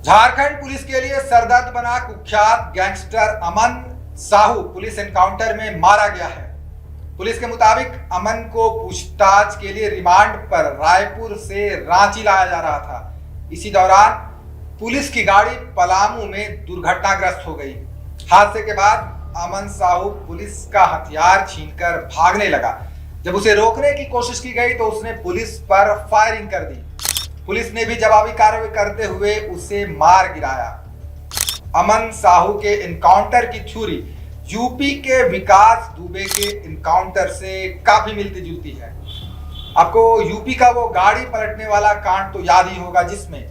Jharkhand police के लिए सरदर्द बना कुख्यात गैंगस्टर अमन साहू पुलिस एनकाउंटर में मारा गया है। पुलिस के मुताबिक अमन को पूछताछ के लिए रिमांड पर रायपुर से रांची लाया जा रहा था। इसी दौरान पुलिस की गाड़ी पलामू में दुर्घटनाग्रस्त हो गई। हादसे के बाद अमन साहू पुलिस का हथियार छीनकर भागने लगा। जब उसे रोकने की कोशिश की गई तो उसने पुलिस पर फायरिंग कर दी। पुलिस ने भी जवाबी कार्रवाई करते हुए उसे मार गिराया। अमन साहू के एनकाउंटर की थ्योरी यूपी के विकास दुबे के एनकाउंटर से काफी मिलती जुलती है। आपको यूपी का वो गाड़ी पलटने वाला कांड तो याद ही होगा, जिसमें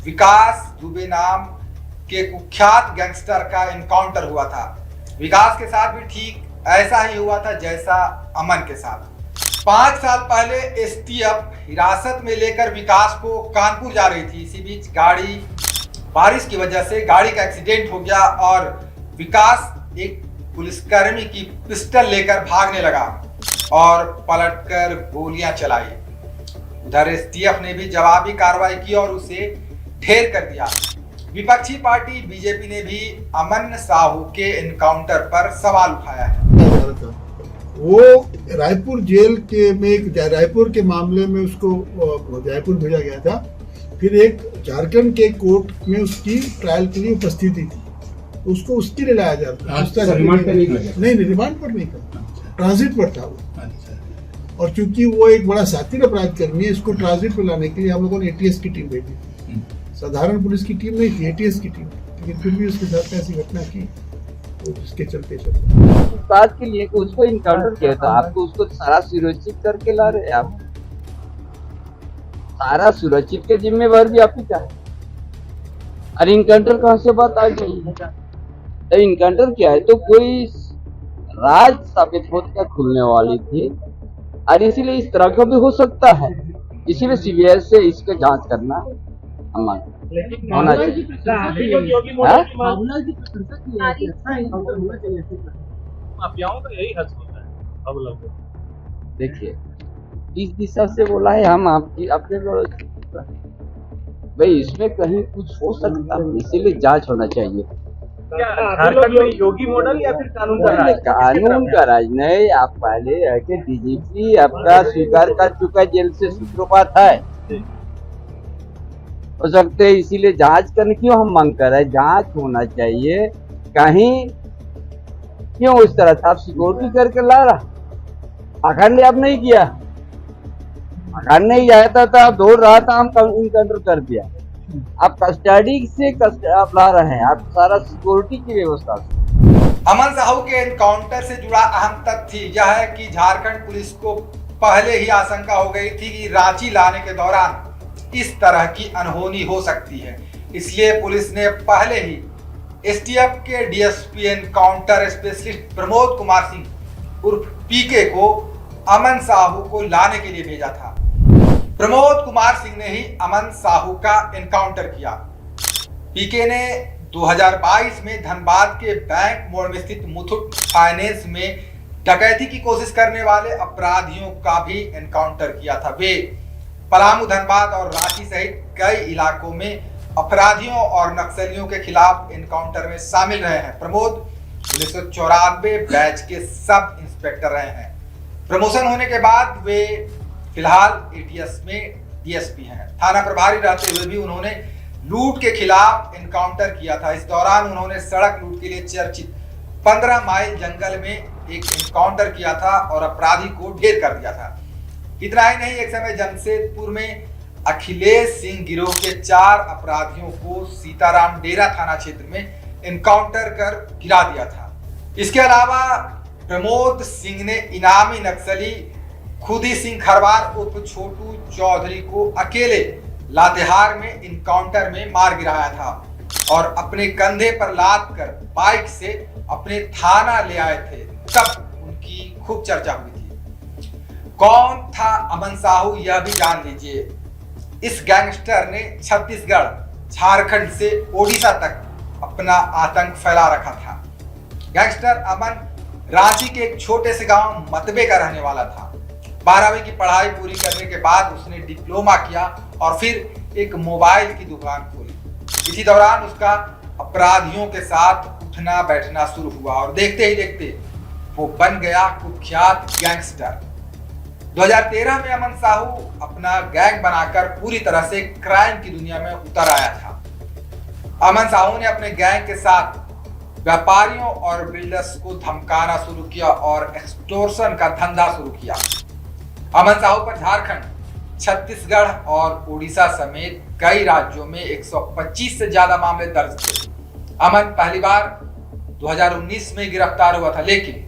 विकास दुबे नाम के कुख्यात गैंगस्टर का एनकाउंटर हुआ था। विकास के साथ भी ठीक ऐसा ही हुआ था जैसा अमन के साथ। 5 साल पहले एसटीएफ हिरासत में लेकर विकास को कानपुर जा रही थी। इसी बीच बारिश की वजह से गाड़ी का एक्सीडेंट हो गया और विकास एक पुलिसकर्मी की पिस्टल लेकर भागने लगा और पलटकर गोलियां चलाई। उधर एसटीएफ ने भी जवाबी कार्रवाई की और उसे ढेर कर दिया। विपक्षी पार्टी बीजेपी ने भी अमन साहू के एनकाउंटर पर सवाल उठाया है। वो रायपुर जेल के में रायपुर के मामले में उसको रायपुर भेजा गया था। फिर एक झारखंड के कोर्ट में उसकी ट्रायल के लिए उपस्थिति थी, उसको उसके लिए लाया जाता। नहीं, रिमांड पर नहीं था, ट्रांजिट पर था वो। और चूंकि वो एक बड़ा शातिर अपराध कर्मी है, इसको ट्रांजिट पर लाने के लिए हम लोगों ने एटीएस की टीम भेजी। साधारण पुलिस की टीम नहीं थी, एटीएस की टीम, लेकिन फिर भी उसके साथ ऐसी घटना की तो जिसके चलते बात के लिए उसको इनकाउंटर किया था। आपको उसको सारा सुरक्षित करके ला रहे आप, सारा सुरक्षित के जिम्मेवार भी आप ही का है। अरे इनकाउंटर कहाँ से बात आ गई? इनकाउंटर क्या है तो कोई राज साबित होकर खुलने वाली थी और इसीलिए इस तरह का भी हो सकता है। इसीलिए सीबीआई से इसका जांच करना होना चाहिए। देखिए, इस दिशा से बोला है हम आपकी अपने भाई, इसमें कहीं कुछ हो सकता है, इसीलिए जांच होना चाहिए। झारखंड में योगी मॉडल या फिर कानून का राज? कानून का राज नहीं। आप पहले है कि डीजीपी आपका स्वीकार कर चुका है जेल से सूत्रोपात है, हो सकते है इसीलिए जांच करने क्यों हम मांग कर रहे हैं। जांच होना चाहिए। कहीं क्यों इस तरह था? आप सिक्योरिटी करके ला रहा, अखंड आप नहीं किया, अखंड नहीं जाता था, आप दौड़ रहा था, हम इनकाउंटर कर दिया। आप कस्टडी से आप ला रहे हैं, आप सारा सिक्योरिटी की व्यवस्था से। अमन साहू के एनकाउंटर से जुड़ा अहम तथ्य यह है कि झारखंड पुलिस को पहले ही आशंका हो गई थी कि रांची लाने के दौरान इस तरह की अनहोनी हो सकती है। इसलिए पुलिस ने पहले ही एसटीएफ के DSP encounter specialist Pramod Kumar Singh उर्फ पीके को अमन साहू को लाने के लिए भेजा था। प्रमोद कुमार सिंह ने ही अमन साहू का एनकाउंटर किया। पीके ने 2022 में धनबाद के बैंक मोड़ में स्थित मुथूट फाइनेंस में डकैती की कोशिश करने वाले अपराधियों का भी एनकाउंटर किया था। वे पलामू, धनबाद और रांची सहित कई इलाकों में अपराधियों और नक्सलियों के खिलाफ एनकाउंटर में शामिल रहे हैं। प्रमोद 1994 बैच के सब इंस्पेक्टर रहे हैं। प्रमोशन होने के बाद वे फिलहाल एटीएस में डीएसपी हैं। थाना प्रभारी रहते हुए भी उन्होंने लूट के खिलाफ एनकाउंटर किया था। इस दौरान उन्होंने सड़क लूट के लिए चर्चित 15 माइल जंगल में एक एनकाउंटर किया था और अपराधी को ढेर कर दिया था। इतना ही नहीं, एक समय जमशेदपुर में अखिलेश सिंह गिरोह के 4 अपराधियों को सीताराम डेरा थाना क्षेत्र में एनकाउंटर कर गिरा दिया था। इसके अलावा प्रमोद सिंह ने इनामी नक्सली खुदी सिंह खरवार उर्फ छोटू चौधरी को अकेले लातेहार में एनकाउंटर में मार गिराया था और अपने कंधे पर लाद कर बाइक से अपने थाना ले आए थे। तब उनकी खूब चर्चा हुई थी। कौन था अमन साहू, यह भी जान लीजिए। इस गैंगस्टर ने छत्तीसगढ़, झारखंड से ओडिशा तक अपना आतंक फैला रखा था। गैंगस्टर अमन रांची के एक छोटे से गांव मतबे का रहने वाला था। 12वीं की पढ़ाई पूरी करने के बाद उसने डिप्लोमा किया और फिर एक मोबाइल की दुकान खोली। इसी दौरान उसका अपराधियों के साथ उठना बैठना शुरू हुआ और देखते ही देखते वो बन गया कुख्यात गैंगस्टर। 2013 में अमन साहू अपना गैंग बनाकर पूरी तरह से क्राइम की दुनिया में उतर आया था। अमन साहू ने अपने गैंग के साथ व्यापारियों और बिल्डर्स को धमकाना शुरू किया और एक्सटॉर्शन का धंधा शुरू किया। अमन साहू पर झारखंड, छत्तीसगढ़ और उड़ीसा समेत कई राज्यों में 125 से ज्यादा मामले दर्ज थे। अमन पहली बार 2019 में गिरफ्तार हुआ था, लेकिन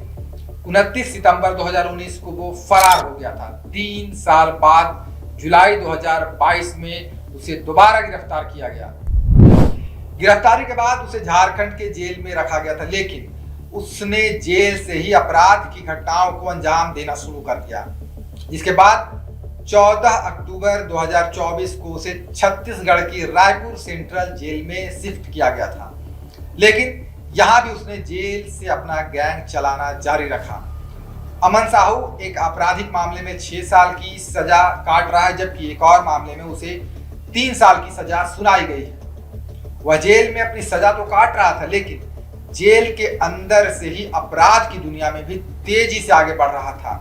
29 सितंबर 2019 को वो फरार हो गया था। 3 साल बाद जुलाई 2022 में उसे दोबारा गिरफ्तार किया गया। गिरफ्तारी के बाद उसे झारखंड के जेल में रखा गया था, लेकिन उसने जेल से ही अपराध की घटनाओं को अंजाम देना शुरू कर दिया, जिसके बाद 14 अक्टूबर 2024 को उसे छत्तीसगढ़ की रायपुर सेंट्रल जेल में शिफ्ट किया गया था। लेकिन यहां भी उसने जेल से अपना गैंग चलाना जारी रखा। अमन साहू एक आपराधिक मामले में 6 साल की सजा काट रहा है, जबकि एक और मामले में उसे 3 साल की सजा सुनाई गई है। वह जेल में अपनी सजा तो काट रहा था, लेकिन जेल के अंदर से ही अपराध की दुनिया में भी तेजी से आगे बढ़ रहा था।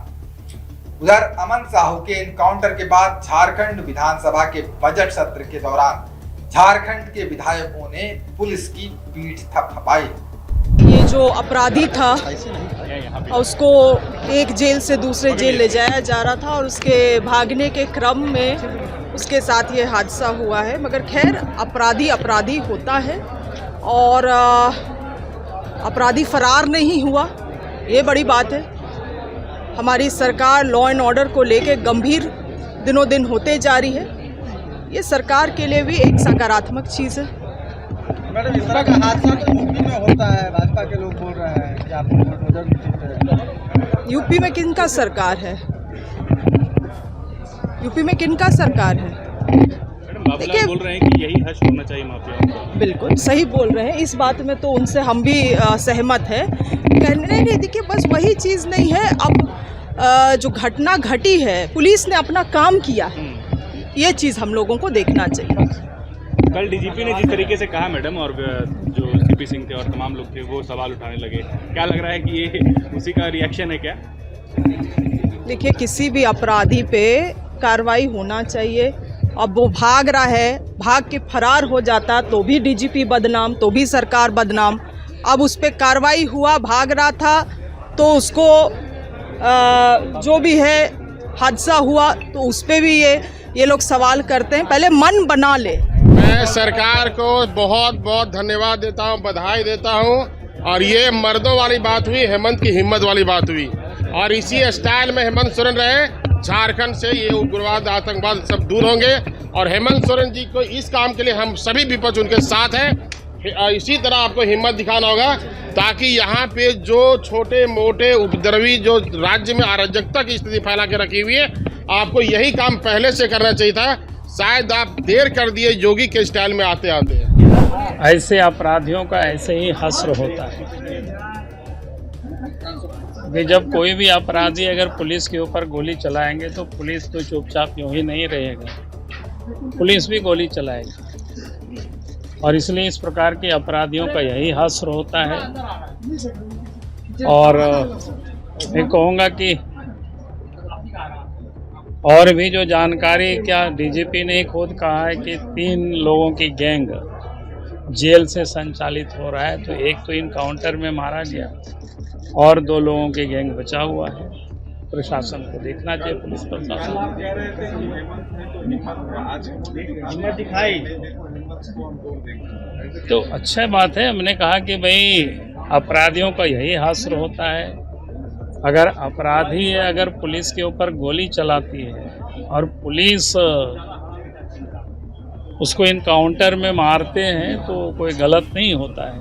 उधर अमन साहू के एनकाउंटर के बाद झारखंड विधानसभा के बजट सत्र के दौरान झारखंड के विधायकों ने पुलिस की पीठ थपथपाई। ये जो अपराधी था उसको एक जेल से दूसरे जेल ले जाया जा रहा था और उसके भागने के क्रम में उसके साथ ये हादसा हुआ है। मगर खैर, अपराधी अपराधी होता है और अपराधी फरार नहीं हुआ, ये बड़ी बात है। हमारी सरकार लॉ एंड ऑर्डर को लेके गंभीर दिनों दिन होते जा रही है। ये सरकार के लिए भी एक सकारात्मक चीज़ है। मैडम, इस तरह का हादसा तो यूपी में होता है, भाजपा के लोग बोल रहे हैं कि आप यूपी में किनका सरकार है? यूपी में किनका सरकार है? देखिए, बोल रहे हैं कि यही हश्र होना चाहिए माफियाओं का। बिल्कुल सही बोल रहे हैं, इस बात में तो उनसे हम भी सहमत हैं। कहने नहीं, देखिए बस वही चीज़ नहीं है। अब जो घटना घटी है, पुलिस ने अपना काम किया है, ये चीज़ हम लोगों को देखना चाहिए। कल डीजीपी ने जिस तरीके से कहा मैडम, और जो सीपी सिंह थे और तमाम लोग थे वो सवाल उठाने लगे, क्या लग रहा है कि ये उसी का रिएक्शन है क्या? देखिए, किसी भी अपराधी पे कार्रवाई होना चाहिए। अब वो भाग रहा है, भाग के फरार हो जाता तो भी डीजीपी बदनाम, तो भी सरकार बदनाम। अब उस पर कार्रवाई हुआ, भाग रहा था तो उसको जो भी है हादसा हुआ तो उस पर भी ये लोग सवाल करते हैं। पहले मन बना ले। मैं सरकार को बहुत बहुत धन्यवाद देता हूं, बधाई देता हूं। और ये मर्दों वाली बात हुई, हेमंत की हिम्मत वाली बात हुई, और इसी स्टाइल में हेमंत सोरेन रहे, झारखंड से ये उग्रवाद आतंकवाद सब दूर होंगे। और हेमंत सोरेन जी को इस काम के लिए हम सभी विपक्ष उनके साथ हैं। इसी तरह आपको हिम्मत दिखाना होगा, ताकि यहाँ पे जो छोटे मोटे उपद्रवी जो राज्य में अराजकता की स्थिति फैला के रखी हुई है, आपको यही काम पहले से करना चाहिए था। शायद आप देर कर दिए योगी के स्टाइल में आते आते। ऐसे अपराधियों का ऐसे ही हश्र होता है कि जब कोई भी अपराधी अगर पुलिस के ऊपर गोली चलाएंगे तो पुलिस तो चुपचाप यूं ही नहीं रहेगा, पुलिस भी गोली चलाएगी। और इसलिए इस प्रकार के अपराधियों का यही हश्र होता है। और मैं कहूँगा कि और भी जो जानकारी, क्या डीजीपी ने खुद कहा है कि 3 लोगों की गैंग जेल से संचालित हो रहा है, तो एक तो इनकाउंटर में मारा गया और 2 लोगों की गैंग बचा हुआ है। प्रशासन को देखना चाहिए, पुलिस प्रशासन तो अच्छा बात है। हमने कहा कि भाई अपराधियों का यही हश्र होता है। अगर अपराधी है, अगर पुलिस के ऊपर गोली चलाती है और पुलिस उसको इनकाउंटर में मारते हैं तो कोई गलत नहीं होता है।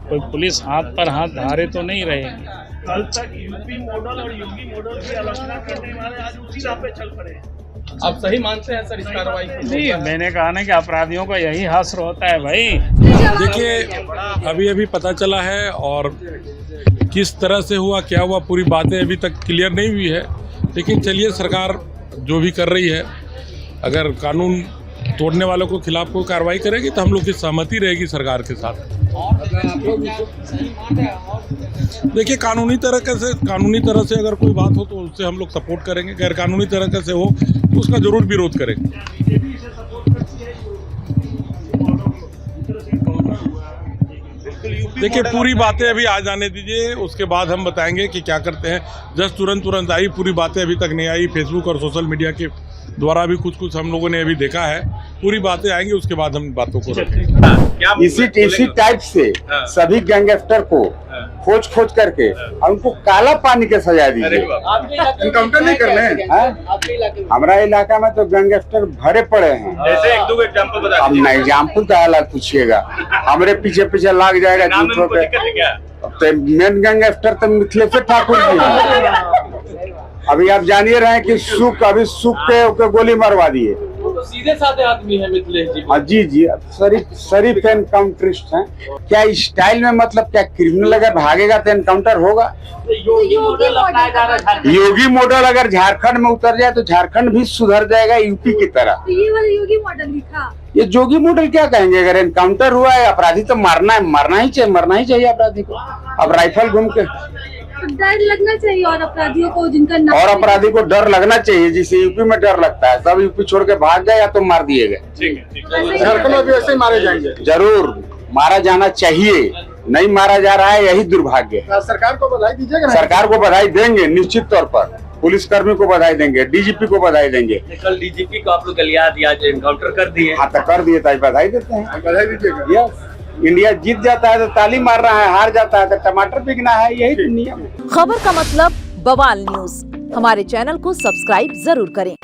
कोई पुलिस हाथ पर हाथ धारे तो नहीं रहेगी। कल तक यूपी मॉडल और योगी मॉडल की आलोचना करने वाले आज उसी राह पे चल पड़े। आप सही मानते हैं सर इस कार्रवाई को? नहीं, मैंने कहा ना कि अपराधियों का यही हश्र होता है भाई। देखिए, अभी अभी पता चला है और किस तरह से हुआ, क्या हुआ, पूरी बातें अभी तक क्लियर नहीं हुई है। लेकिन चलिए, सरकार जो भी कर रही है, अगर कानून तोड़ने वालों को खिलाफ कोई कार्रवाई करेगी तो हम लोग की सहमति रहेगी सरकार के साथ। देखिए, कानूनी तरह से अगर कोई बात हो तो उससे हम लोग सपोर्ट करेंगे, गैर कानूनी तरीके से हो तो उसका जरूर विरोध करेंगे। देखिए, पूरी बातें अभी आ जाने दीजिए, उसके बाद हम बताएंगे कि क्या करते हैं। जस्ट तुरंत आई, पूरी बातें अभी तक नहीं आई। फेसबुक और सोशल मीडिया के द्वारा भी कुछ हम लोगों ने अभी देखा है। पूरी बातें आएंगी, उसके बाद हम बातों को रखेंगे। इसी टाइप से सभी गैंगस्टर को खोज करके और उनको काला पानी के सजा दीजिए। इनकाउंटर नहीं करने हैं। हमारा इलाका में तो गैंगस्टर भरे पड़े हैं। जैसे एक दो एग्जांपल बता अब नहीं एग्जाम्पल का अलग पूछिएगा, हमारे पीछे लाग जाएगा झूठों पे। तो मेन गैंगस्टर तो मिथिलेश ठाकुर जी हैं। अभी आप जानिए रहे हैं कि सुख के गोली मरवा दिए। तो सीधे साधे आदमी है मिथिलेश जी। जी शरीफ एनकाउंटरिस्ट हैं। क्या स्टाइल में, मतलब क्या क्रिमिनल अगर भागेगा तो एनकाउंटर होगा? योगी मॉडल अपनाया जा रहा है। योगी मॉडल अगर झारखंड में उतर जाए तो झारखंड भी सुधर जाएगा यूपी की तरह। ये वाला योगी मॉडल लिखा। ये जोगी मॉडल क्या कहेंगे? अगर एनकाउंटर हुआ है, अपराधी तो मरना ही चाहिए अपराधी को। अब राइफल घूम के डर लगना चाहिए और अपराधियों को अपराधी को डर लगना चाहिए, जिसे यूपी में डर लगता है। सब यूपी छोड़ के भाग गए या तो मार दिए गए। झारखंड में भी ऐसे ही मारे जाएंगे। जरूर मारा जाना चाहिए, नहीं मारा जा रहा है, यही दुर्भाग्य है। सरकार को बधाई दीजिएगा। सरकार को बधाई देंगे निश्चित तौर पर, पुलिसकर्मी को बधाई देंगे, डीजीपी को बधाई देंगे। कल डीजीपी को आप लोग गलियात या एनकाउंटर कर दिए। हाँ तो कर दिए, तो बधाई देते हैं। बधाई दीजिएगा। यस, इंडिया जीत जाता है तो ताली मार रहा है, हार जाता है तो टमाटर बिकना है, यही तो नियम है। खबर का मतलब बवाल न्यूज। हमारे चैनल को सब्सक्राइब जरूर करें।